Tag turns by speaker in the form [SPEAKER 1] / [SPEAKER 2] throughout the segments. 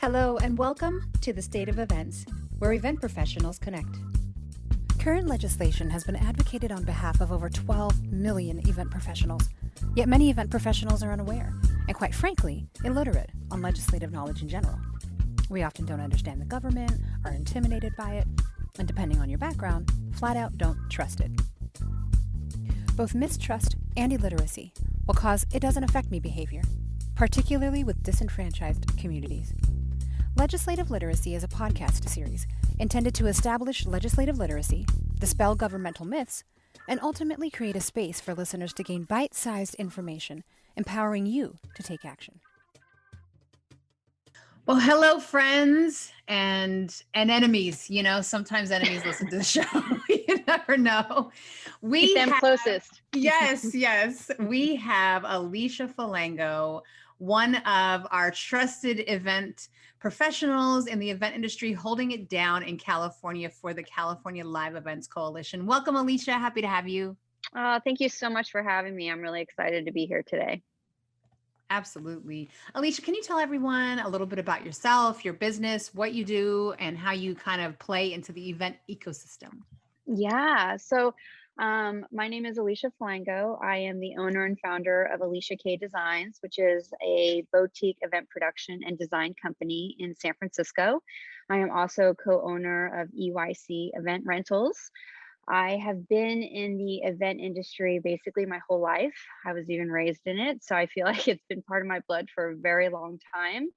[SPEAKER 1] Hello and welcome to the State of Events, where event professionals connect. Current legislation has been advocated on behalf of over 12 million event professionals, yet many event professionals are unaware, and quite frankly, illiterate on legislative knowledge in general. We often don't understand the government, are intimidated by it, and depending on your background, flat out don't trust it. Both mistrust and illiteracy will cause it doesn't affect me behavior, particularly with disenfranchised communities. Legislative Literacy is a podcast series intended to establish legislative literacy, dispel governmental myths, and ultimately create a space for listeners to gain bite-sized information, empowering you to take action.
[SPEAKER 2] Well, hello, friends and enemies. You know, sometimes enemies listen to the show. You never know.
[SPEAKER 3] Keep them closest.
[SPEAKER 2] Yes. We have Alicia Falango, one of our trusted event professionals in the event industry, holding it down in California for the California Live Events Coalition. Welcome, Alicia. Happy to have you.
[SPEAKER 3] Thank you so much for having me. I'm really excited to be here today.
[SPEAKER 2] Absolutely. Alicia, can you tell everyone a little bit about yourself, your business, what you do, and how you kind of play into the event ecosystem?
[SPEAKER 3] Yeah. So my name is Alicia Falango. I am the owner and founder of Alicia K Designs, which is a boutique event production and design company in San Francisco. I am also co-owner of EYC Event Rentals. I have been in the event industry basically my whole life. I was even raised in it, so I feel like it's been part of my blood for a very long time.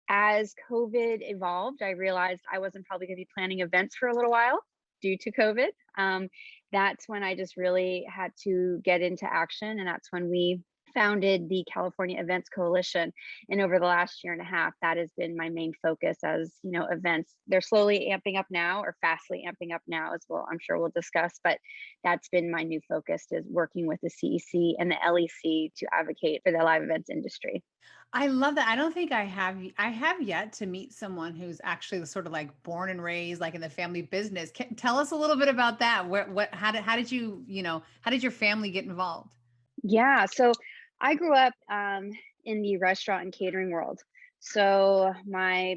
[SPEAKER 3] As COVID evolved, I realized I wasn't probably going to be planning events for a little while due to COVID. That's when I just really had to get into action, and that's when we founded the California Events Coalition. And over the last year and a half, that has been my main focus. As you know, events, they're slowly amping up now, or fastly amping up now as well. I'm sure we'll discuss, but that's been my new focus, is working with the CEC and the LEC to advocate for the live events industry.
[SPEAKER 2] I love that. I don't think I have yet to meet someone who's actually sort of like born and raised like in the family business. Tell us a little bit about that. How did your family get involved?
[SPEAKER 3] Yeah, so I grew up in the restaurant and catering world. So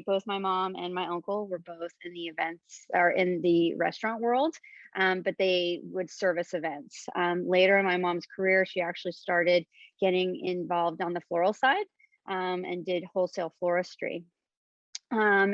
[SPEAKER 3] both my mom and my uncle were both in the events or in the restaurant world, but they would service events. Later in my mom's career, she actually started getting involved on the floral side and did wholesale floristry.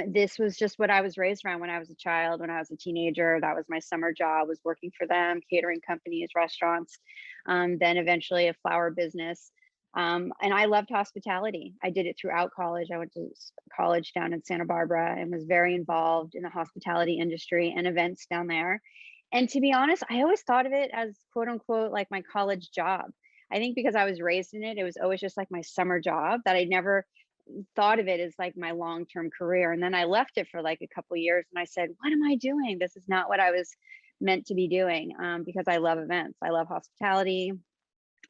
[SPEAKER 3] This was just what I was raised around when I was a child. When I was a teenager, that was my summer job, was working for them, catering companies, restaurants, then eventually a flower business. And I loved hospitality. I did it throughout college. I went to college down in Santa Barbara and was very involved in the hospitality industry and events down there. And to be honest, I always thought of it as quote unquote like my college job. I think because I was raised in it, it was always just like my summer job, that I never thought of it as like my long-term career. And then I left it for like a couple of years and I said, what am I doing? This is not what I was meant to be doing, because I love events. I love hospitality.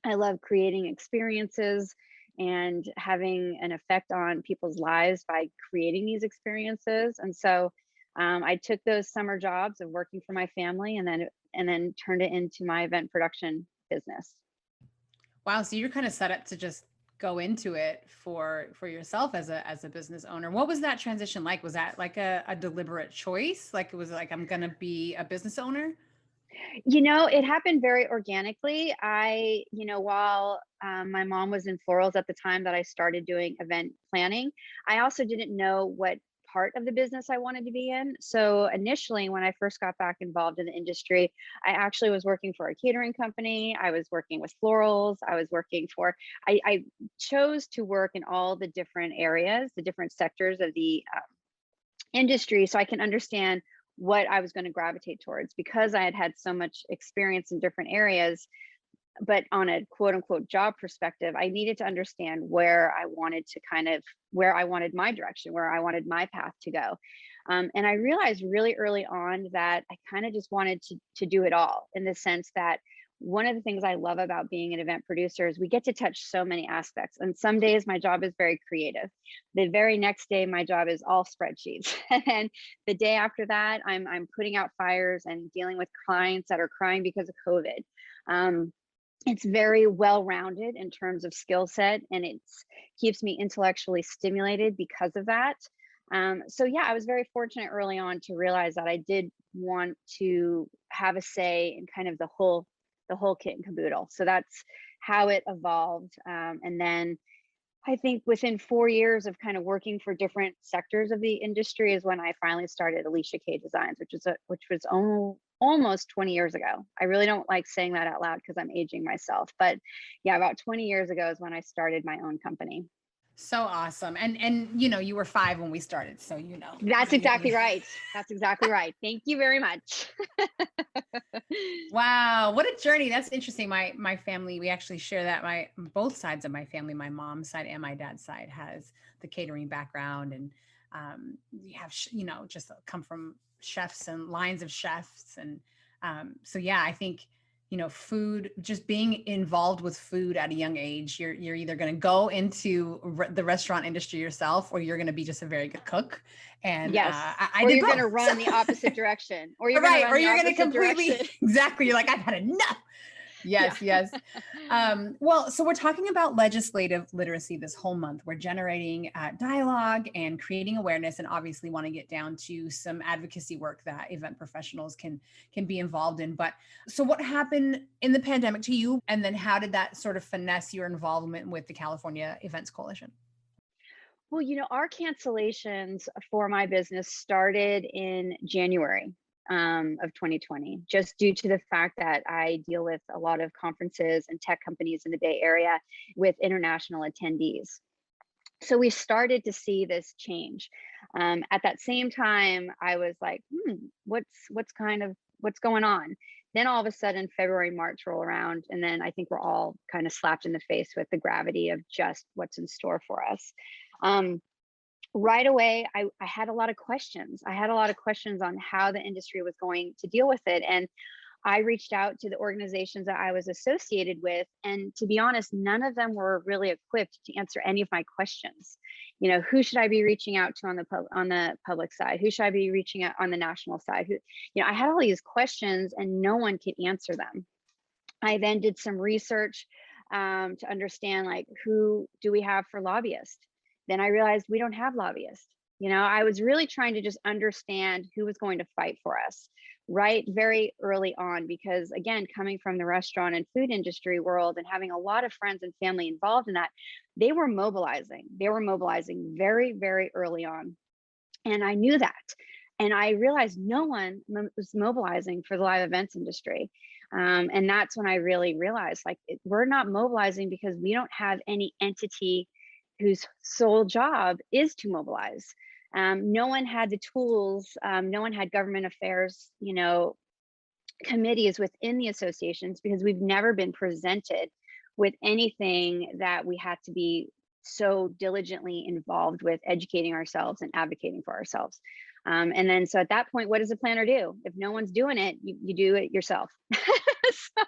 [SPEAKER 3] I love creating experiences and having an effect on people's lives by creating these experiences. And so I took those summer jobs of working for my family and then turned it into my event production business.
[SPEAKER 2] Wow. So you're kind of set up to just go into it for yourself as a business owner. What was that transition like? Was that like a deliberate choice? Like it was like, I'm going to be a business owner?
[SPEAKER 3] You know, it happened very organically. While my mom was in florals at the time that I started doing event planning, I also didn't know what part of the business I wanted to be in. So initially, when I first got back involved in the industry, I actually was working for a catering company. I was working with florals. I chose to work in all the different areas, the different sectors of the industry, so I can understand what I was going to gravitate towards, because I had had so much experience in different areas. But on a quote unquote job perspective, I needed to understand where I wanted my direction, where I wanted my path to go. And I realized really early on that I kind of just wanted to do it all, in the sense that one of the things I love about being an event producer is we get to touch so many aspects. And some days my job is very creative. The very next day, my job is all spreadsheets. And the day after that, I'm putting out fires and dealing with clients that are crying because of COVID. It's very well-rounded in terms of skill set, and it keeps me intellectually stimulated because of that. So yeah, I was very fortunate early on to realize that I did want to have a say in kind of the whole kit and caboodle. So that's how it evolved. And then I think within 4 years of kind of working for different sectors of the industry is when I finally started Alicia K Designs, which was almost 20 years ago. I really don't like saying that out loud because I'm aging myself, but yeah, about 20 years ago is when I started my own company.
[SPEAKER 2] So awesome. And you know, you were 5 when we started, so
[SPEAKER 3] That's exactly right. That's exactly right. Thank you very much.
[SPEAKER 2] Wow, what a journey. That's interesting. My family, we actually share that. My both sides of my family, my mom's side and my dad's side, has the catering background, and we have just come from chefs and lines of chefs, and so yeah, I think food, just being involved with food at a young age, you're either going to go into the restaurant industry yourself, or you're going to be just a very good cook. And
[SPEAKER 3] Yes.
[SPEAKER 2] I
[SPEAKER 3] Or
[SPEAKER 2] did
[SPEAKER 3] you're going to
[SPEAKER 2] both.
[SPEAKER 3] run the opposite direction. Or you're going to
[SPEAKER 2] Right,
[SPEAKER 3] run
[SPEAKER 2] or
[SPEAKER 3] the
[SPEAKER 2] you're going to
[SPEAKER 3] opposite
[SPEAKER 2] completely
[SPEAKER 3] direction.
[SPEAKER 2] exactly. You're like, I've had enough. Yes,
[SPEAKER 3] Yeah.
[SPEAKER 2] yes. Well, so we're talking about legislative literacy this whole month. We're generating dialogue and creating awareness, and obviously want to get down to some advocacy work that event professionals can be involved in. But so, what happened in the pandemic to you, and then how did that sort of finesse your involvement with the California Events Coalition?
[SPEAKER 3] Well, our cancellations for my business started in January of 2020, just due to the fact that I deal with a lot of conferences and tech companies in the Bay Area with international attendees. So we started to see this change. At that same time, I was like, what's going on? Then all of a sudden, February, March roll around, and then I think we're all kind of slapped in the face with the gravity of just what's in store for us. Um, right away, I had a lot of questions. I had a lot of questions on how the industry was going to deal with it. And I reached out to the organizations that I was associated with. And to be honest, none of them were really equipped to answer any of my questions. Who should I be reaching out to on the public side? Who should I be reaching out on the national side? I had all these questions and no one could answer them. I then did some research to understand, like, who do we have for lobbyists? Then I realized we don't have lobbyists. I was really trying to just understand who was going to fight for us right very early on, because again, coming from the restaurant and food industry world and having a lot of friends and family involved in that, they were mobilizing. They were mobilizing very, very early on. And I knew that. And I realized no one was mobilizing for the live events industry. And that's when I really realized, like, we're not mobilizing because we don't have any entity whose sole job is to mobilize. No one had the tools. No one had government affairs, committees within the associations, because we've never been presented with anything that we had to be so diligently involved with educating ourselves and advocating for ourselves. And then, so at that point, what does a planner do? If no one's doing it, you do it yourself. So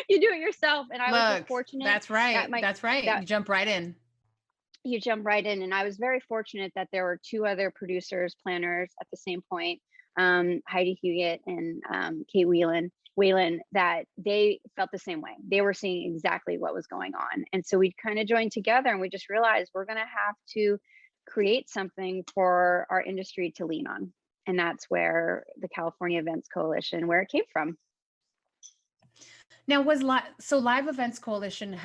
[SPEAKER 3] you do it yourself. And I was just fortunate.
[SPEAKER 2] That's right. That's right.
[SPEAKER 3] That,
[SPEAKER 2] you jump right in.
[SPEAKER 3] You jump right in. And I was very fortunate that there were 2 other producers, planners at the same point, Heidi Hughett and Kate Whelan, that they felt the same way. They were seeing exactly what was going on. And so we kind of joined together and we just realized we're going to have to create something for our industry to lean on. And that's where the California Events Coalition, where it came from.
[SPEAKER 2] Now, Live Events Coalition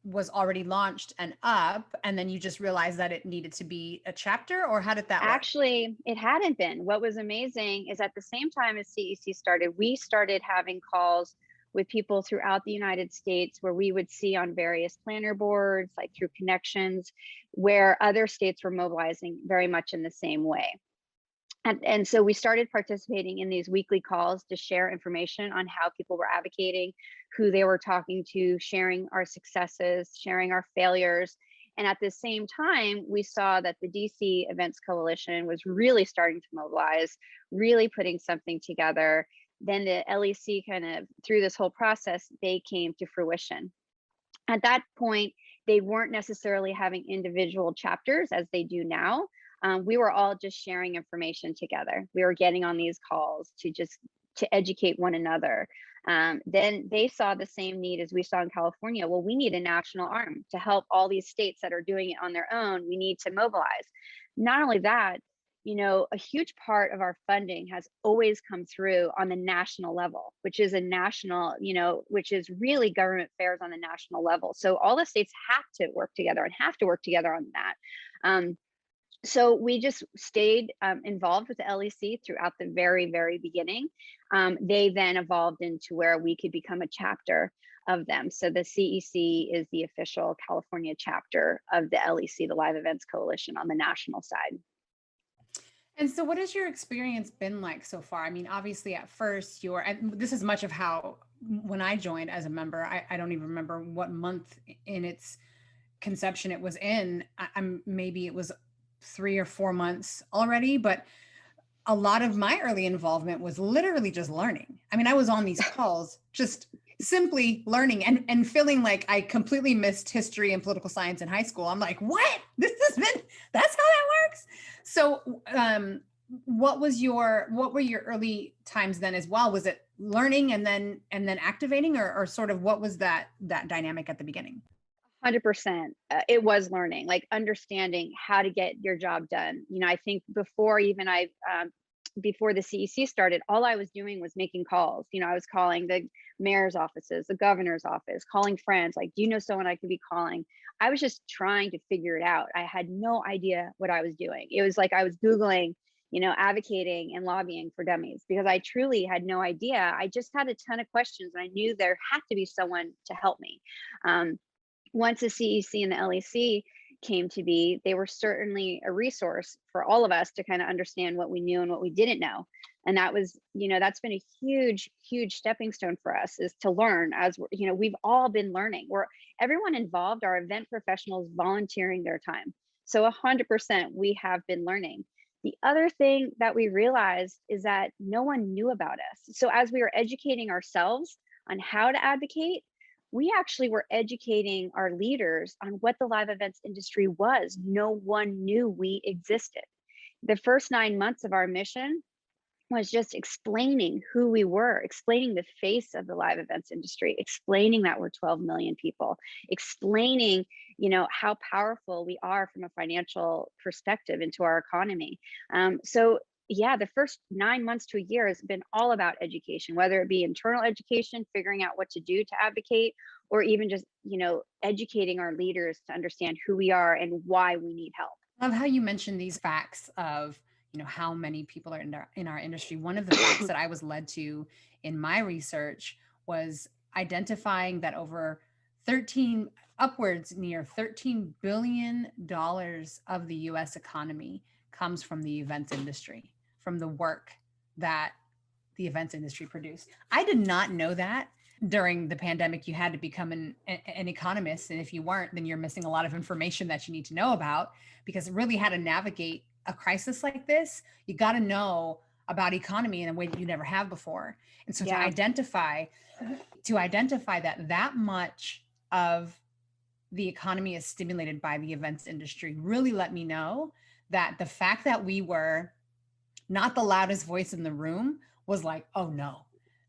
[SPEAKER 2] was already launched and up, and then you just realized that it needed to be a chapter, or how did that work?
[SPEAKER 3] Actually, it hadn't been. What was amazing is at the same time as CEC started, we started having calls with people throughout the United States where we would see on various planner boards, like through connections, where other states were mobilizing very much in the same way. And so we started participating in these weekly calls to share information on how people were advocating, who they were talking to, sharing our successes, sharing our failures. And at the same time, we saw that the DC Events Coalition was really starting to mobilize, really putting something together. Then the LEC kind of, through this whole process, they came to fruition. At that point, they weren't necessarily having individual chapters as they do now. We were all just sharing information together. We were getting on these calls to just to educate one another. Then they saw the same need as we saw in California. Well, we need a national arm to help all these states that are doing it on their own. We need to mobilize. Not only that, a huge part of our funding has always come through on the national level, which is a national, which is really government affairs on the national level. So all the states have to work together and have to work together on that. So we just stayed involved with the LEC throughout the very, very beginning. They then evolved into where we could become a chapter of them. So the CEC is the official California chapter of the LEC, the Live Events Coalition, on the national side.
[SPEAKER 2] And so what has your experience been like so far? I mean, obviously at first and this is much of how, when I joined as a member, I don't even remember what month in its conception it was in. Maybe it was 3 or 4 months already, but a lot of my early involvement was literally just learning. I mean, I was on these calls just simply learning and feeling like I completely missed history and political science in high school. I'm like, what? That's how that works. So what were your early times then as well? Was it learning and then activating, or sort of what was that dynamic at the beginning?
[SPEAKER 3] 100%. It was learning, like understanding how to get your job done. I think before the CEC started, all I was doing was making calls. I was calling the mayor's offices, the governor's office, calling friends, like, do you know someone I could be calling? I was just trying to figure it out. I had no idea what I was doing. It was like I was Googling, advocating and lobbying for dummies, because I truly had no idea. I just had a ton of questions and I knew there had to be someone to help me. Once the CEC and the LEC came to be, they were certainly a resource for all of us to kind of understand what we knew and what we didn't know. And that was, that's been a huge, huge stepping stone for us, is to learn as we've all been learning. Everyone involved, our event professionals volunteering their time. So 100% we have been learning. The other thing that we realized is that no one knew about us. So as we were educating ourselves on how to advocate, we actually were educating our leaders on what the live events industry was. No one knew we existed. The first 9 months of our mission was just explaining who we were, explaining the face of the live events industry, explaining that we're 12 million people, explaining, how powerful we are from a financial perspective into our economy. So yeah, the first 9 months to a year has been all about education, whether it be internal education, figuring out what to do to advocate, or even just, educating our leaders to understand who we are and why we need help.
[SPEAKER 2] I love how you mentioned these facts of, how many people are in our industry. One of the facts that I was led to in my research was identifying that upwards near $13 billion of the US economy comes from the events industry, from the work that the events industry produced. I did not know that. During the pandemic, you had to become an economist. And if you weren't, then you're missing a lot of information that you need to know about, because really how to navigate a crisis like this, you got to know about economy in a way that you never have before. And so to identify that much of the economy is stimulated by the events industry really let me know that the fact that we were not the loudest voice in the room was like, oh no,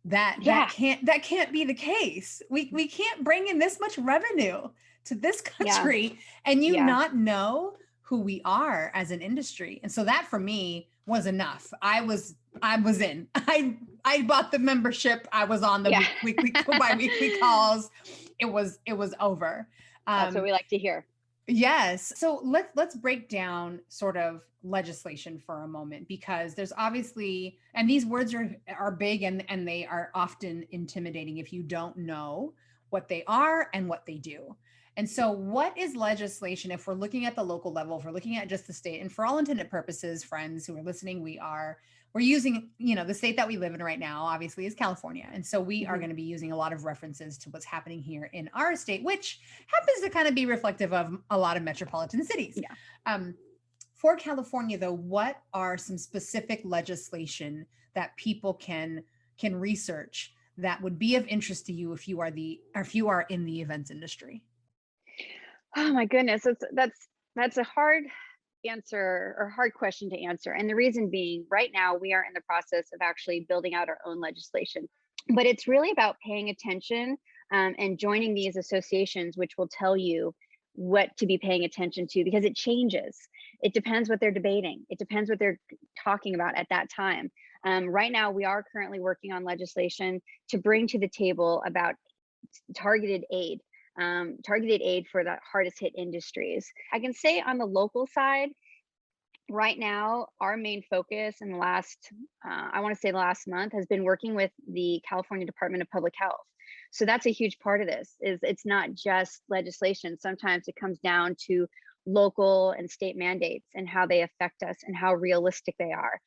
[SPEAKER 2] that can't be the case. We can't bring in this much revenue to this country and not know who we are as an industry. And so that for me was enough. I was in. I bought the membership. I was on the bi-weekly calls. It was over.
[SPEAKER 3] That's what we like to hear.
[SPEAKER 2] Yes. So let's break down sort of legislation for a moment, because there's obviously, and these words are big and they are often intimidating if you don't know what they are and what they do. And so what is legislation if we're looking at the local level, if we're looking at just the state? And for all intended purposes, friends who are listening, we're using, the state that we live in right now, obviously, is California. And so we are going to be using a lot of references to what's happening here in our state, which happens to kind of be reflective of a lot of metropolitan cities. Yeah. For California, though, what are some specific legislation that people can research that would be of interest to you if you are in the events industry?
[SPEAKER 3] Oh my goodness, that's a hard answer or hard question to answer. And the reason being, right now, we are in the process of actually building out our own legislation. But it's really about paying attention and joining these associations, which will tell you what to be paying attention to, because it changes. It depends what they're debating. It depends what they're talking about at that time. Right now, we are currently working on legislation to bring to the table about targeted aid, targeted aid for the hardest hit industries. I can say on the local side, right now, our main focus in the last, I want to say the last month, has been working with the California Department of Public Health. So that's a huge part of this. Is it's not just legislation. Sometimes it comes down to local and state mandates and how they affect us and how realistic they are.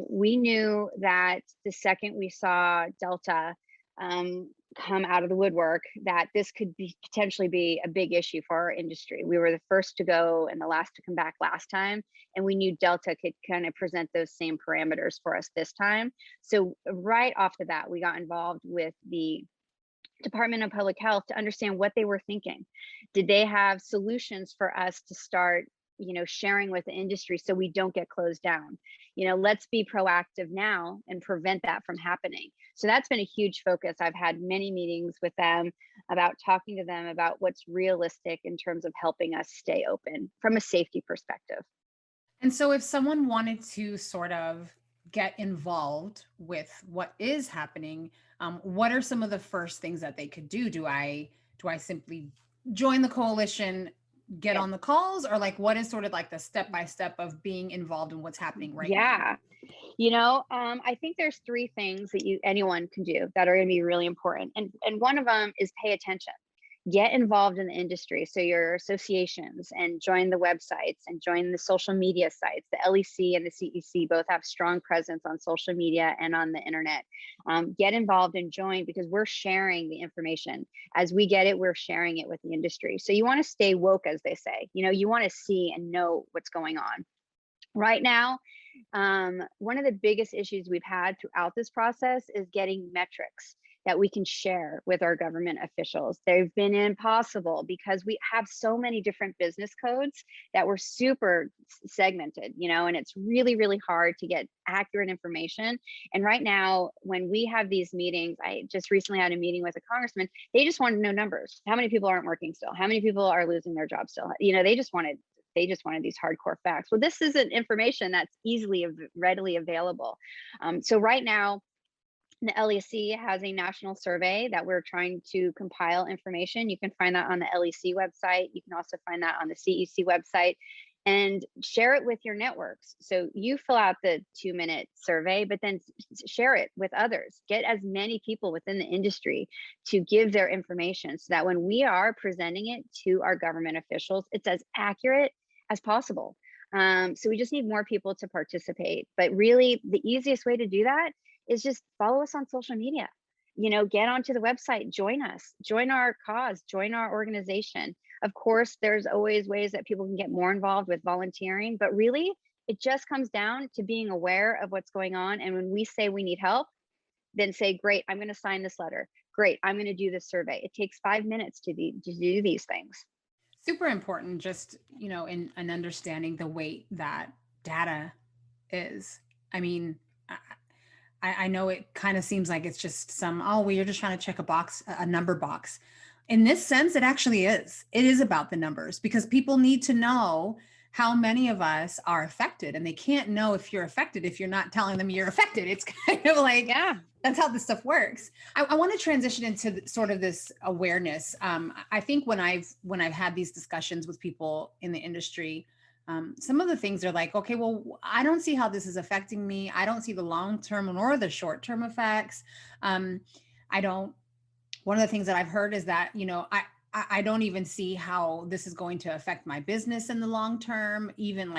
[SPEAKER 3] We knew that the second we saw Delta come out of the woodwork, that this could be potentially be a big issue for our industry. We were the first to go and the last to come back last time, and we knew Delta could kind of present those same parameters for us this time. So right off the bat, we got involved with the Department of Public Health to understand what they were thinking. Did they have solutions for us to start, sharing with the industry so we don't get closed down? Let's be proactive now and prevent that from happening. So that's been a huge focus. I've had many meetings with them about talking to them about what's realistic in terms of helping us stay open from a safety perspective.
[SPEAKER 2] And so if someone wanted to sort of get involved with what is happening, what are some of the first things that they could do? Do I simply join the coalition, get on the calls, or like what is sort of like the step-by-step of being involved in what's happening right now?
[SPEAKER 3] I think there's three things that anyone can do that are going to be really important. And one of them is pay attention. Get involved in the industry. So your associations, and join the websites and join the social media sites. The LEC and the CEC both have strong presence on social media and on the internet. Get involved and join, because we're sharing the information. As we get it, we're sharing it with the industry. So you want to stay woke, as they say. You want to see and know what's going on. Right now, one of the biggest issues we've had throughout this process is getting metrics that we can share with our government officials. They've been impossible because we have so many different business codes that were super segmented, and it's really, really hard to get accurate information. And right now, when we have these meetings, I just recently had a meeting with a congressman, they just wanted to know numbers. How many people aren't working still? How many people are losing their jobs still? They just wanted these hardcore facts. Well, this isn't information that's readily available. So right now, the LEC has a national survey that we're trying to compile information. You can find that on the LEC website. You can also find that on the CEC website, and share it with your networks. So you fill out the 2-minute survey, but then share it with others. Get as many people within the industry to give their information, so that when we are presenting it to our government officials, it's as accurate as possible. So we just need more people to participate. But really, the easiest way to do that is just follow us on social media. Get onto the website, join us, join our cause, join our organization. Of course, there's always ways that people can get more involved with volunteering, but really, it just comes down to being aware of what's going on. And when we say we need help, then say, great, I'm going to sign this letter. Great, I'm going to do this survey. It takes 5 minutes to do these things.
[SPEAKER 2] Super important, just, in understanding the weight that data is. I mean, I know it kind of seems like it's just well, you're just trying to check a number box. In this sense, it actually is. It is about the numbers, because people need to know how many of us are affected, and they can't know if you're affected if you're not telling them you're affected. It's kind of like, yeah, that's how this stuff works. I want to transition into sort of this awareness. I think when I've had these discussions with people in the industry, some of the things are like, okay, well, I don't see how this is affecting me. I don't see the long-term nor the short-term effects. One of the things that I've heard is that, I don't even see how this is going to affect my business in the long term, even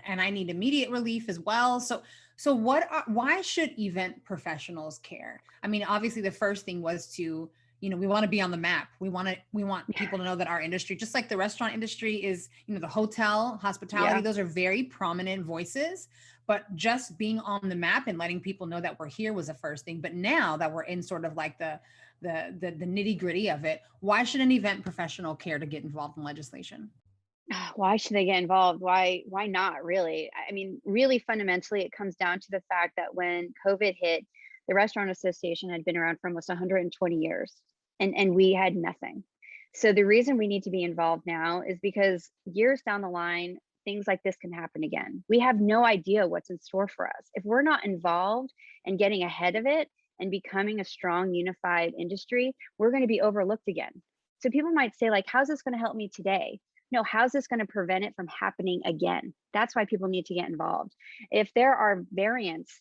[SPEAKER 2] and I need immediate relief as well. So why should event professionals care? I mean, obviously the first thing was to, we want to be on the map. We want people to know that our industry, just like the restaurant industry is, the hotel, hospitality, those are very prominent voices, but just being on the map and letting people know that we're here was the first thing. But now that we're in sort of like the nitty gritty of it, why should an event professional care to get involved in legislation?
[SPEAKER 3] Why should they get involved? Why not really? I mean, really fundamentally, it comes down to the fact that when COVID hit, the Restaurant Association had been around for almost 120 years and we had nothing. So the reason we need to be involved now is because years down the line, things like this can happen again. We have no idea what's in store for us. If we're not involved and getting ahead of it and becoming a strong, unified industry, we're going to be overlooked again. So people might say, like, how's this going to help me today? No, how's this going to prevent it from happening again? That's why people need to get involved. If there are variants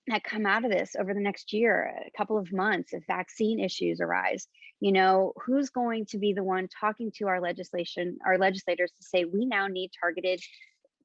[SPEAKER 3] that come out of this over the next year, a couple of months, if vaccine issues arise, who's going to be the one talking to our legislators to say, we now need targeted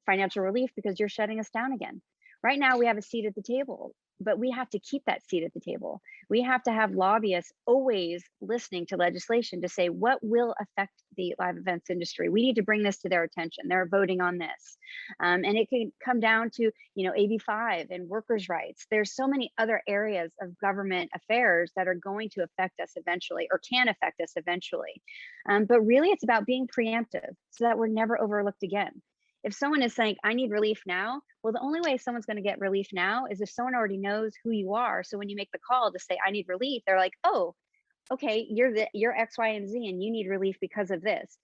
[SPEAKER 3] financial relief because you're shutting us down again. Right now, we have a seat at the table, but we have to keep that seat at the table. We have to have lobbyists always listening to legislation to say what will affect the live events industry. We need to bring this to their attention. They're voting on this. And it can come down to, AB5 and workers' rights. There's so many other areas of government affairs that are going to affect us eventually or can affect us eventually. But really, it's about being preemptive so that we're never overlooked again. If someone is saying, I need relief now, well, the only way someone's going to get relief now is if someone already knows who you are. So when you make the call to say, I need relief, they're like, oh, okay, you're X, Y, and Z, and you need relief because of this.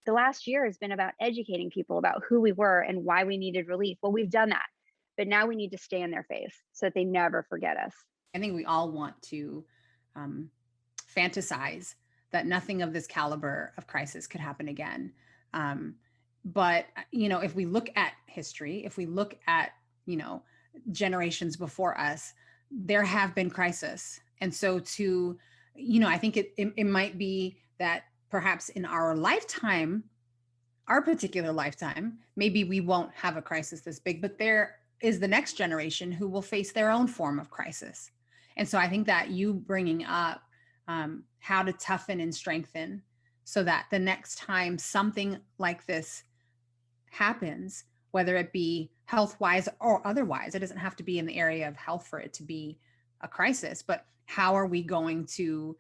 [SPEAKER 3] The last year has been about educating people about who we were and why we needed relief. Well, we've done that, but now we need to stay in their face so that they never forget us.
[SPEAKER 2] I think we all want to fantasize that nothing of this caliber of crisis could happen again. But, if we look at history, if we look at, generations before us, there have been crises. And so I think it might be that perhaps in our lifetime, our particular lifetime, maybe we won't have a crisis this big, but there is the next generation who will face their own form of crisis. And so I think that you bringing up how to toughen and strengthen so that the next time something like this happens, whether it be health-wise or otherwise, it doesn't have to be in the area of health for it to be a crisis, but how are we going to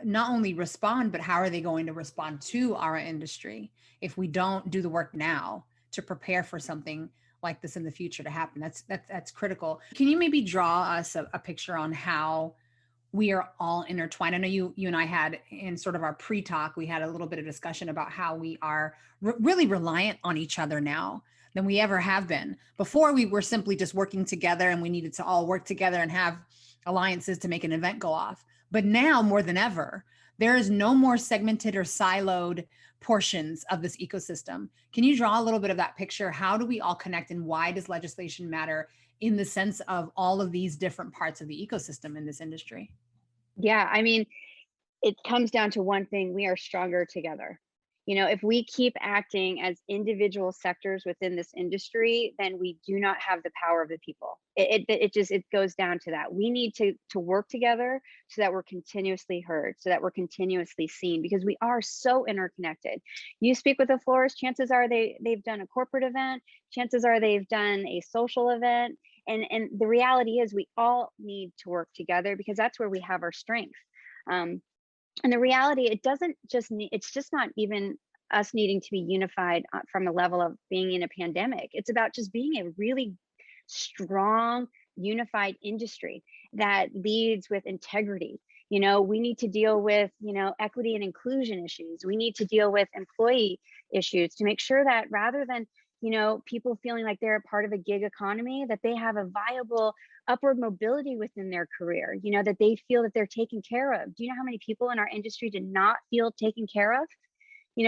[SPEAKER 2] not only respond, but how are they going to respond to our industry if we don't do the work now to prepare for something like this in the future to happen? That's critical. Can you maybe draw us a picture on how we are all intertwined? I know you and I had in sort of our pre-talk, we had a little bit of discussion about how we are really reliant on each other now than we ever have been. Before, we were simply just working together and we needed to all work together and have alliances to make an event go off. But now more than ever, there is no more segmented or siloed portions of this ecosystem. Can you draw a little bit of that picture? How do we all connect and why does legislation matter in the sense of all of these different parts of the ecosystem in this industry?
[SPEAKER 3] Yeah, I mean, it comes down to one thing: we are stronger together. If we keep acting as individual sectors within this industry, then we do not have the power of the people. It goes down to that. We need to work together so that we're continuously heard, so that we're continuously seen, because we are so interconnected. You speak with a florist, chances are they've done a corporate event, chances are they've done a social event. And the reality is we all need to work together because that's where we have our strength. And the reality, it's just not even us needing to be unified from a level of being in a pandemic. It's about just being a really strong, unified industry that leads with integrity. We need to deal with, equity and inclusion issues. We need to deal with employee issues to make sure that rather than people feeling like they're a part of a gig economy, that they have a viable upward mobility within their career, that they feel that they're taken care of. Do you know how many people in our industry did not feel taken care of,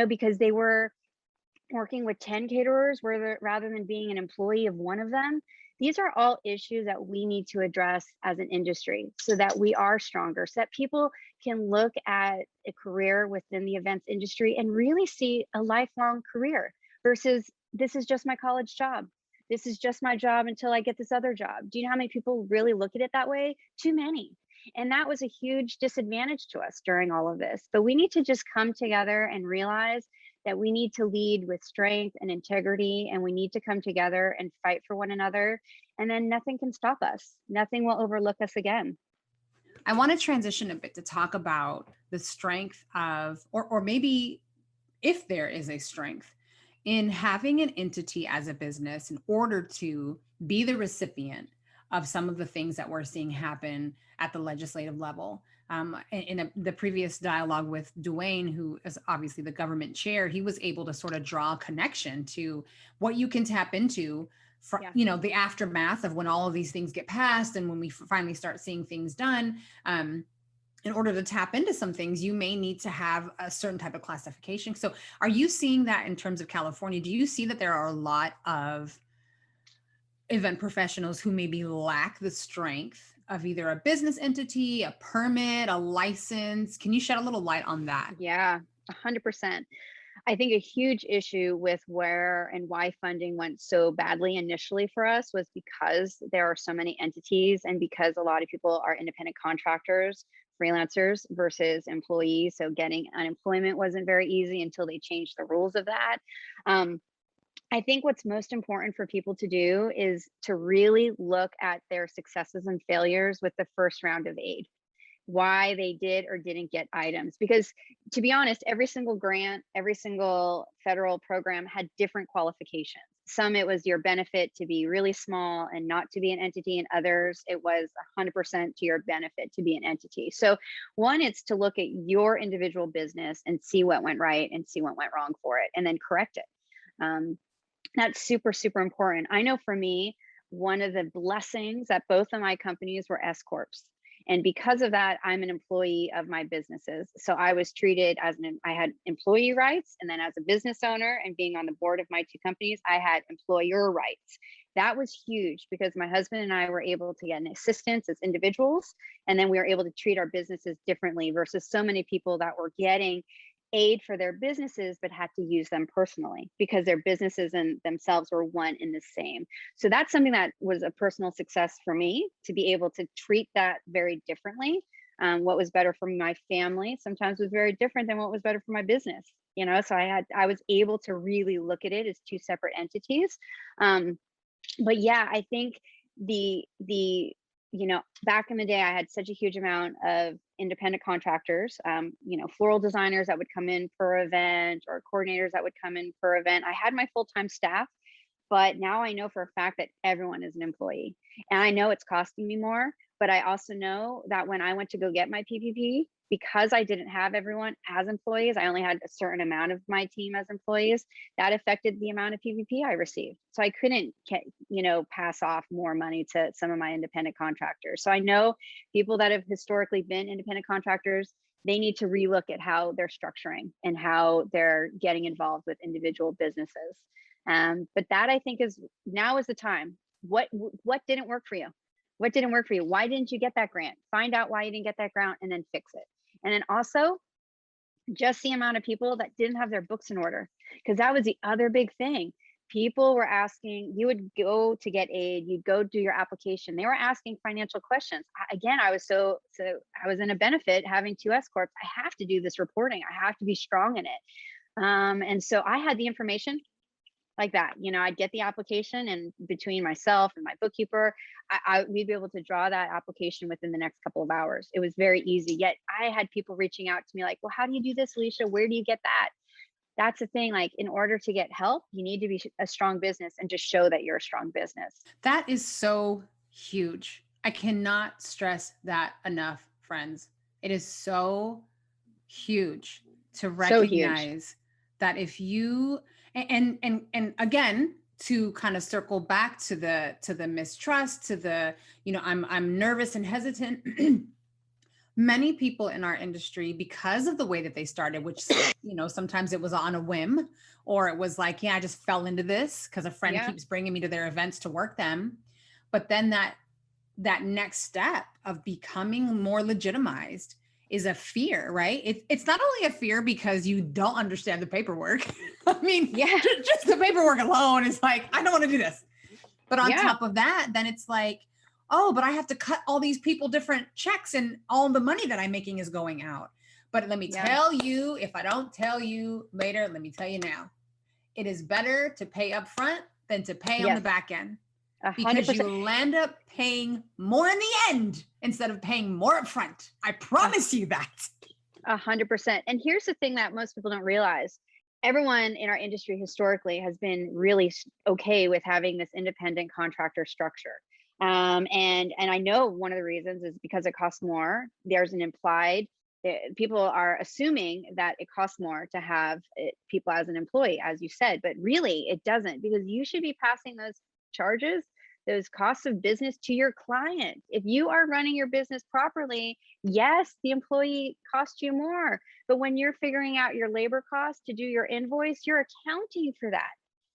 [SPEAKER 3] because they were working with 10 caterers rather than being an employee of one of them? These are all issues that we need to address as an industry so that we are stronger, so that people can look at a career within the events industry and really see a lifelong career versus this is just my college job. This is just my job until I get this other job. Do you know how many people really look at it that way? Too many. And that was a huge disadvantage to us during all of this. But we need to just come together and realize that we need to lead with strength and integrity, and we need to come together and fight for one another. And then nothing can stop us. Nothing will overlook us again.
[SPEAKER 2] I want to transition a bit to talk about the strength of, or maybe if there is a strength in having an entity as a business in order to be the recipient of some of the things that we're seeing happen at the legislative level. The previous dialogue with Dwayne, who is obviously the government chair, he was able to sort of draw a connection to what you can tap into for, the aftermath of when all of these things get passed and when we finally start seeing things done. In order to tap into some things, you may need to have a certain type of classification. So are you seeing that in terms of California? Do you see that there are a lot of event professionals who maybe lack the strength of either a business entity, a permit, a license? Can you shed a little light on that?
[SPEAKER 3] Yeah, 100%. I think a huge issue with where and why funding went so badly initially for us was because there are so many entities and because a lot of people are independent contractors, freelancers versus employees. So getting unemployment wasn't very easy until they changed the rules of that. I think what's most important for people to do is to really look at their successes and failures with the first round of aid, why they did or didn't get items. Because to be honest, every single grant, every single federal program had different qualifications. Some it was your benefit to be really small and not to be an entity, and others it was 100% to your benefit to be an entity. So one, it's to look at your individual business and see what went right and see what went wrong for it, and then correct it. That's super, super important. I know for me, one of the blessings that both of my companies were S Corps. And because of that, I'm an employee of my businesses. So I was treated as I had employee rights. And then as a business owner and being on the board of my two companies, I had employer rights. That was huge because my husband and I were able to get an assistance as individuals. And then we were able to treat our businesses differently versus so many people that were getting aid for their businesses, but had to use them personally because their businesses and themselves were one in the same. So that's something that was a personal success for me, to be able to treat that very differently. What was better for my family sometimes was very different than what was better for my business. So I was able to really look at it as two separate entities. But yeah, I think the back in the day, I had such a huge amount of independent contractors, floral designers that would come in per event or coordinators that would come in per event. I had my full-time staff, but now I know for a fact that everyone is an employee, and I know it's costing me more, but I also know that when I went to go get my PPP, because I didn't have everyone as employees, I only had a certain amount of my team as employees, that affected the amount of PPP I received. So I couldn't, pass off more money to some of my independent contractors. So I know people that have historically been independent contractors, they need to relook at how they're structuring and how they're getting involved with individual businesses. But that, I think, now is the time. What didn't work for you? What didn't work for you? Why didn't you get that grant? Find out why you didn't get that grant and then fix it. And then also just the amount of people that didn't have their books in order, because that was the other big thing. People were asking, you would go to get aid, you'd go do your application. They were asking financial questions. Again, I was I was in a benefit having two S Corps. I have to do this reporting. I have to be strong in it. And so I had the information like that. I'd get the application, and between myself and my bookkeeper, we'd be able to draw that application within the next couple of hours. It was very easy. Yet I had people reaching out to me like, well, how do you do this, Alicia? Where do you get that? That's the thing. Like, in order to get help, you need to be a strong business and just show that you're a strong business.
[SPEAKER 2] That is so huge. I cannot stress that enough, friends. It is so huge to recognize that if you, and again, to kind of circle back to the mistrust, to the, I'm nervous and hesitant. Many people in our industry, because of the way that they started, which, sometimes it was on a whim, or it was like, I just fell into this because a friend keeps bringing me to their events to work them. But then that next step of becoming more legitimized is a fear, right? It's not only a fear because you don't understand the paperwork. I mean, just the paperwork alone is like, I don't want to do this. But on top of that, then it's like, oh, but I have to cut all these people different checks and all the money that I'm making is going out. But let me tell you, if I don't tell you later, let me tell you now, it is better to pay up front than to pay on the back end. 100%. Because you'll end up paying more in the end instead of paying more up front. I promise you that.
[SPEAKER 3] 100%. And here's the thing that most people don't realize. everyone in our industry historically has been really okay with having this independent contractor structure. And I know one of the reasons is because it costs more. There's an implied, people are assuming that it costs more to have people as an employee, as you said, but really it doesn't, because you should be passing those charges, those costs of business to your client. If you are running your business properly, yes, the employee costs you more, but when you're figuring out your labor costs to do your invoice, you're accounting for that.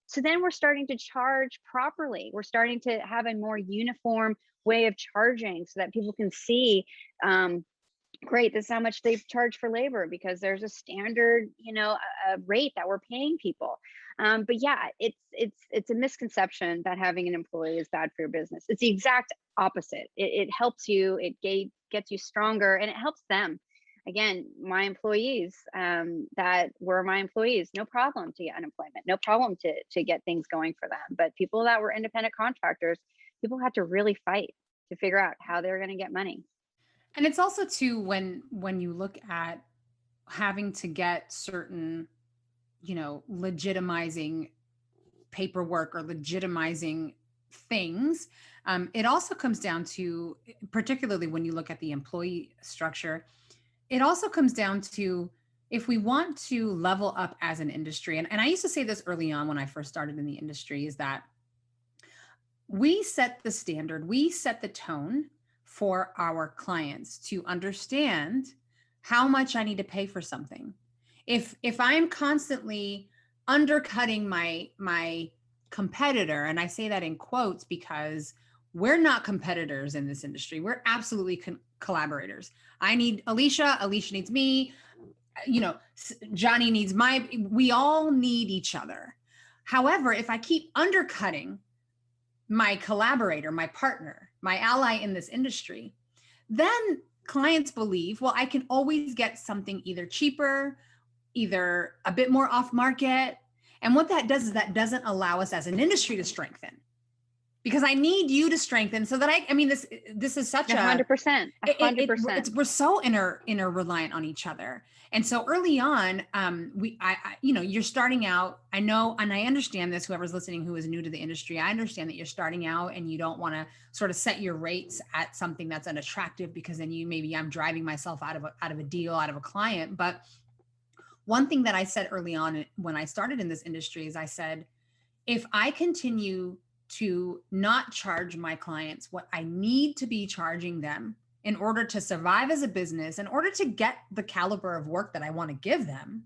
[SPEAKER 3] So then we're starting to charge properly. We're starting to have a more uniform way of charging so that people can see, great, this is how much they've charged for labor, because there's a standard, a rate that we're paying people. But yeah, it's a misconception that having an employee is bad for your business. It's the exact opposite. It helps you, it gets you stronger, and it helps them. Again, my employees, that were my employees, no problem to get unemployment, no problem to get things going for them. But people that were independent contractors, people had to really fight to figure out how they're going to get money.
[SPEAKER 2] And it's also too, when you look at having to get certain, legitimizing paperwork or legitimizing things, it also comes down to, particularly when you look at the employee structure, it also comes down to, if we want to level up as an industry, and I used to say this early on when I first started in the industry, is that we set the standard, we set the tone for our clients to understand how much I need to pay for something. If I'm constantly undercutting my competitor, and I say that in quotes because we're not competitors in this industry, we're absolutely collaborators. I need Alicia, Alicia needs me, Johnny needs we all need each other. However, if I keep undercutting my collaborator, my partner, my ally in this industry, then clients believe, well, I can always get something either cheaper, either a bit more off market. And what that does is that doesn't allow us as an industry to strengthen, because I need you to strengthen so that this is such
[SPEAKER 3] 100%.
[SPEAKER 2] We're so inter-reliant on each other. And so early on, you're starting out, I know, and I understand this, whoever's listening who is new to the industry, I understand that you're starting out and you don't want to sort of set your rates at something that's unattractive, because then I'm driving myself out of a deal, out of a client. But one thing that I said early on when I started in this industry is I said, if I continue to not charge my clients what I need to be charging them in order to survive as a business, in order to get the caliber of work that I want to give them,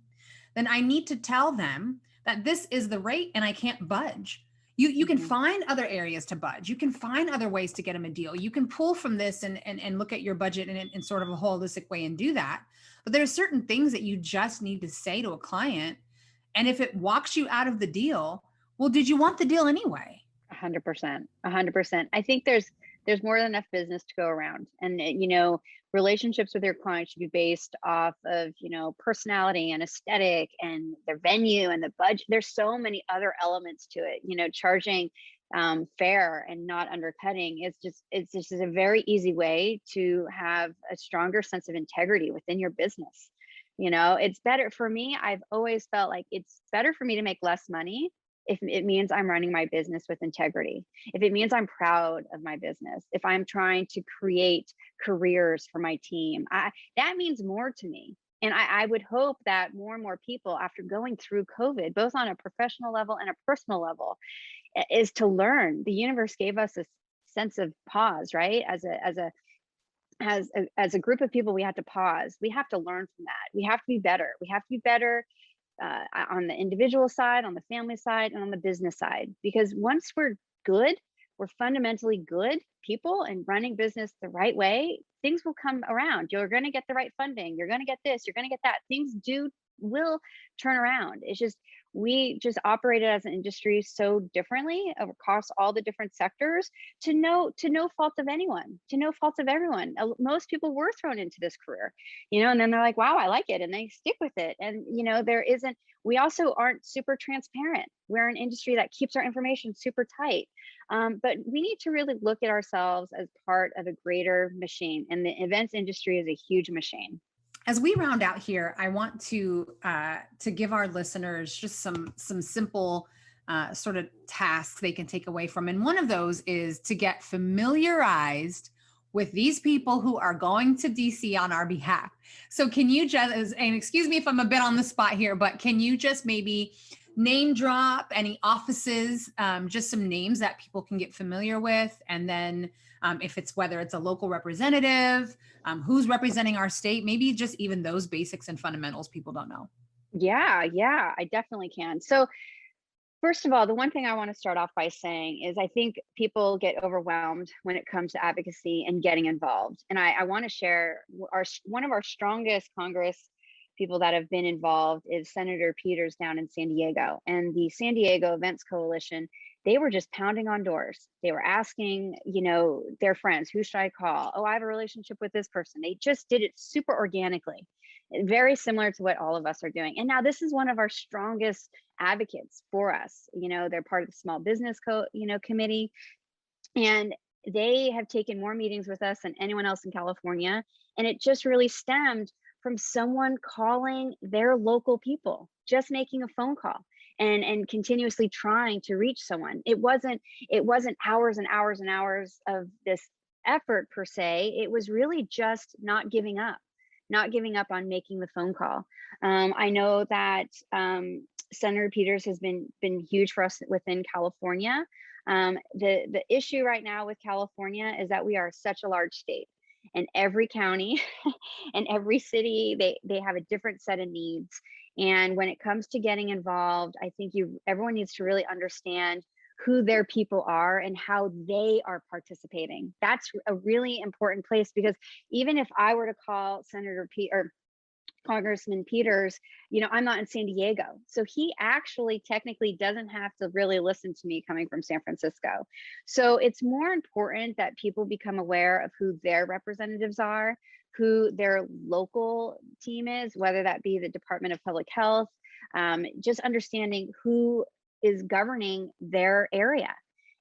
[SPEAKER 2] then I need to tell them that this is the rate and I can't budge. You can find other areas to budge. You can find other ways to get them a deal. You can pull from this and look at your budget in sort of a holistic way and do that. But there are certain things that you just need to say to a client. And if it walks you out of the deal, well, did you want the deal anyway?
[SPEAKER 3] 100%. I think there's more than enough business to go around, and relationships with your clients should be based off of personality and aesthetic and their venue and the budget. There's so many other elements to it. Charging fair and not undercutting it's just a very easy way to have a stronger sense of integrity within your business. It's better for me. I've always felt like it's better for me to make less money if it means I'm running my business with integrity, if it means I'm proud of my business, if I'm trying to create careers for my team, that means more to me. And I would hope that more and more people, after going through COVID, both on a professional level and a personal level, is to learn. The universe gave us a sense of pause, right? As a group of people, we have to pause. We have to learn from that. We have to be better. We have to be better on the individual side, on the family side, and on the business side. Because once we're good, we're fundamentally good people and running business the right way, things will come around. You're going to get the right funding. You're going to get this. You're going to get that. Things will turn around. It's just, we just operated as an industry so differently across all the different sectors to no fault of anyone, to no fault of everyone. Most people were thrown into this career, and then they're like, wow, I like it. And they stick with it. And, we also aren't super transparent. We're an industry that keeps our information super tight. But we need to really look at ourselves as part of a greater machine. And the events industry is a huge machine.
[SPEAKER 2] as we round out here, I want to give our listeners just some simple sort of tasks they can take away from. And one of those is to get familiarized with these people who are going to DC on our behalf. So can you just, and excuse me if I'm a bit on the spot here, but can you just maybe name drop any offices, just some names that people can get familiar with? And then if it's whether it's a local representative, who's representing our state, maybe just even those basics and fundamentals people don't know.
[SPEAKER 3] Yeah, I definitely can. So first of all, the one thing I want to start off by saying is I think people get overwhelmed when it comes to advocacy and getting involved. And I want to share one of our strongest Congress people that have been involved is Senator Peters down in San Diego. And the San Diego Events Coalition, they were just pounding on doors. They were asking, their friends, who should I call? Oh, I have a relationship with this person. They just did it super organically, very similar to what all of us are doing. And now this is one of our strongest advocates for us. They're part of the small business committee, and they have taken more meetings with us than anyone else in California. And it just really stemmed from someone calling their local people, just making a phone call and continuously trying to reach someone. It wasn't hours and hours and hours of this effort per se. It was really just not giving up on making the phone call. I know that Senator Peters has been huge for us within California. The issue right now with California is that we are such a large state, and every county and every city, they have a different set of needs. And when it comes to getting involved, I think everyone needs to really understand who their people are and how they are participating. That's a really important place, because even if I were to call Congressman Peters, I'm not in San Diego. So he actually technically doesn't have to really listen to me coming from San Francisco. So it's more important that people become aware of who their representatives are, who their local team is, whether that be the Department of Public Health, just understanding who is governing their area.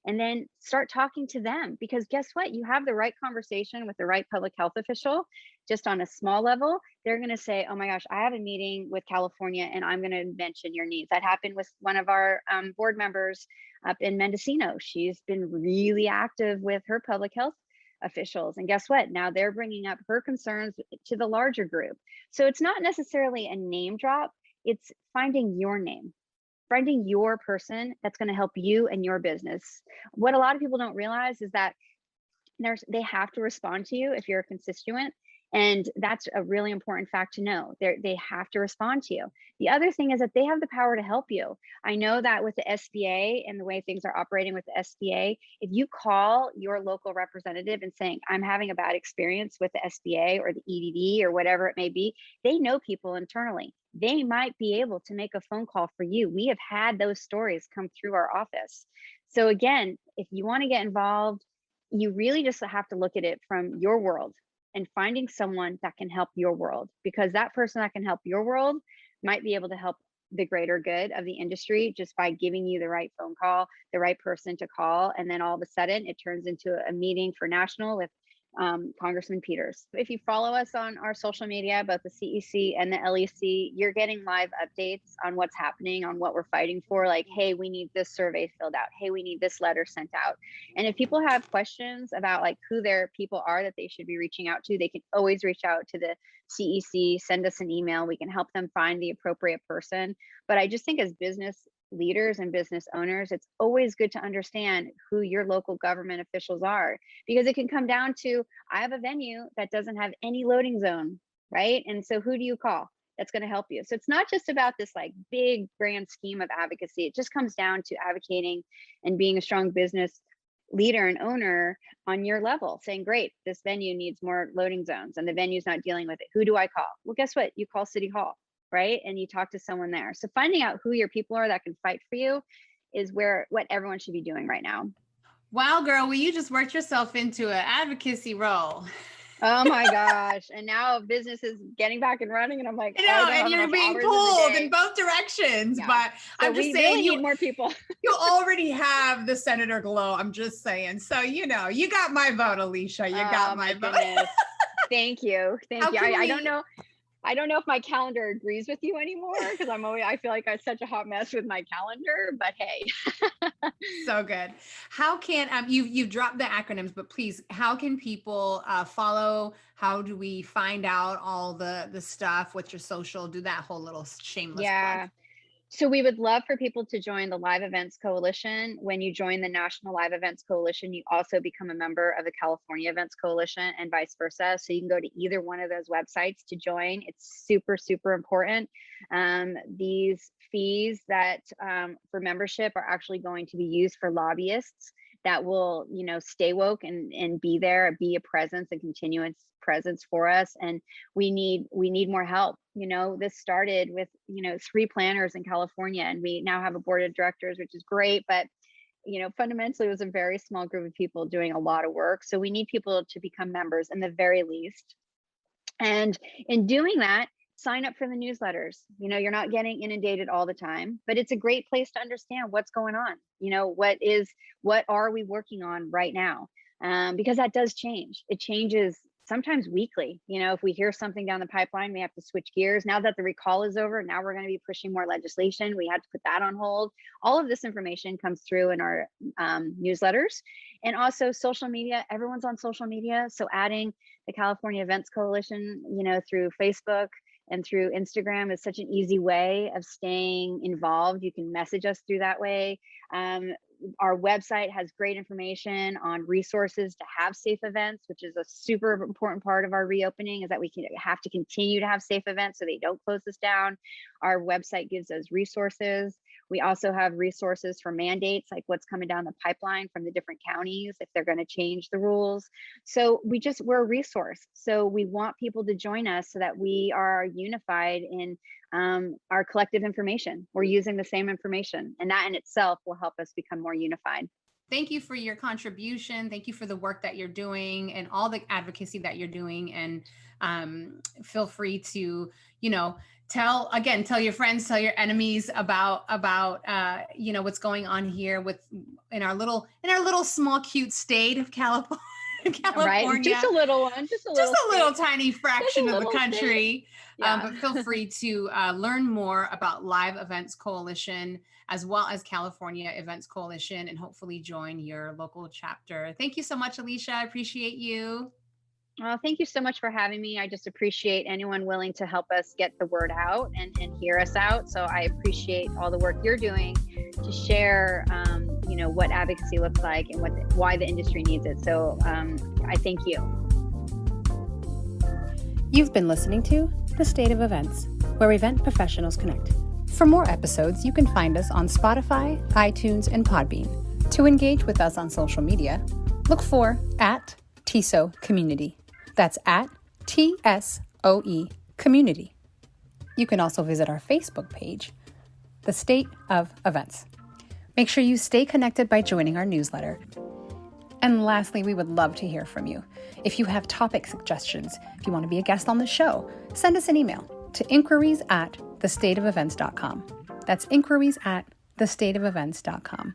[SPEAKER 3] And then start talking to them, because guess what? You have the right conversation with the right public health official, just on a small level. They're going to say, oh my gosh, I have a meeting with California and I'm going to mention your needs. That happened with one of our board members up in Mendocino. She's been really active with her public health officials. And guess what? Now they're bringing up her concerns to the larger group. So it's not necessarily a name drop. It's finding your name, finding your person that's going to help you and your business. What a lot of people don't realize is that they have to respond to you if you're a constituent. And that's a really important fact to know. They have to respond to you. The other thing is that they have the power to help you. I know that with the SBA and the way things are operating with the SBA, if you call your local representative and saying, I'm having a bad experience with the SBA or the EDD or whatever it may be, they know people internally. They might be able to make a phone call for you. We have had those stories come through our office. So again, if you want to get involved, you really just have to look at it from your world and finding someone that can help your world, because that person that can help your world might be able to help the greater good of the industry just by giving you the right phone call, the right person to call. And then all of a sudden it turns into a meeting for national with Congressman Peters. If you follow us on our social media, both the CEC and the LEC, you're getting live updates on what's happening, on what we're fighting for. Like, hey, we need this survey filled out. Hey, we need this letter sent out. And if people have questions about like who their people are that they should be reaching out to, they can always reach out to the CEC, send us an email. We can help them find the appropriate person. But I just think as business leaders and business owners, it's always good to understand who your local government officials are, because it can come down to, I have a venue that doesn't have any loading zone, right? And so who do you call that's going to help you? So it's not just about this like big grand scheme of advocacy. It just comes down to advocating and being a strong business leader and owner on your level, saying, great, this venue needs more loading zones and the venue's not dealing with it. Who do I call? Well, guess what? You call City Hall, right? And you talk to someone there. So finding out who your people are that can fight for you is what everyone should be doing right now.
[SPEAKER 2] Wow, girl, well, you just worked yourself into an advocacy role.
[SPEAKER 3] Oh my gosh. And now business is getting back and running. And I'm like,
[SPEAKER 2] I know, and you're being pulled in both directions. Yeah. But so I'm just saying,
[SPEAKER 3] really need more people.
[SPEAKER 2] You already have the Senator glow. I'm just saying. So, you got my vote, Alicia. You got my vote.
[SPEAKER 3] Thank you. I don't know. I don't know if my calendar agrees with you anymore because I feel like I'm such a hot mess with my calendar, but hey.
[SPEAKER 2] So good. How can you've dropped the acronyms, but please, how can people follow? How do we find out all the stuff? What's your social? Do that whole little shameless plug.
[SPEAKER 3] Yeah. So we would love for people to join the Live Events Coalition. When you join the National Live Events Coalition, you also become a member of the California Events Coalition and vice versa. So you can go to either one of those websites to join. It's super, super important. These fees that for membership are actually going to be used for lobbyists that will, stay woke and be there, be a presence and continuous presence for us. And we need more help. This started with 3 planners in California, and we now have a board of directors, which is great, but fundamentally it was a very small group of people doing a lot of work. So we need people to become members in the very least, and in doing that, sign up for the newsletters. You're not getting inundated all the time, but it's a great place to understand what's going on. What are we working on right now, because that does change. It changes sometimes weekly. If we hear something down the pipeline, we have to switch gears. Now that the recall is over, now we're going to be pushing more legislation. We had to put that on hold. All of this information comes through in our newsletters, and also social media. Everyone's on social media. So adding the California Events Coalition, through Facebook and through Instagram is such an easy way of staying involved. You can message us through that way. Our website has great information on resources to have safe events, which is a super important part of our reopening, is that we have to continue to have safe events so they don't close us down. Our website gives us resources. We also have resources for mandates, like what's coming down the pipeline from the different counties, if they're going to change the rules. So we're a resource. So we want people to join us so that we are unified in our collective information. We're using the same information, and that in itself will help us become more unified.
[SPEAKER 2] Thank you for your contribution. Thank you for the work that you're doing and all the advocacy that you're doing. And feel free to, tell your friends, tell your enemies about what's going on here in our little small cute state of California.
[SPEAKER 3] Right, just a little one, just a little
[SPEAKER 2] tiny fraction of the country.
[SPEAKER 3] Yeah.
[SPEAKER 2] But feel free to learn more about Live Events Coalition as well as California Events Coalition, and hopefully join your local chapter. Thank you so much, Alicia. I appreciate you.
[SPEAKER 3] Well, thank you so much for having me. I just appreciate anyone willing to help us get the word out and hear us out. So I appreciate all the work you're doing to share, what advocacy looks like and why the industry needs it. So I thank you.
[SPEAKER 1] You've been listening to The State of Events, where event professionals connect. For more episodes, you can find us on Spotify, iTunes, and Podbean. To engage with us on social media, look for @TSO Community. That's @TSOE Community. You can also visit our Facebook page, The State of Events. Make sure you stay connected by joining our newsletter. And lastly, we would love to hear from you. If you have topic suggestions, if you want to be a guest on the show, send us an email to inquiries@thestateofevents.com. That's inquiries@thestateofevents.com.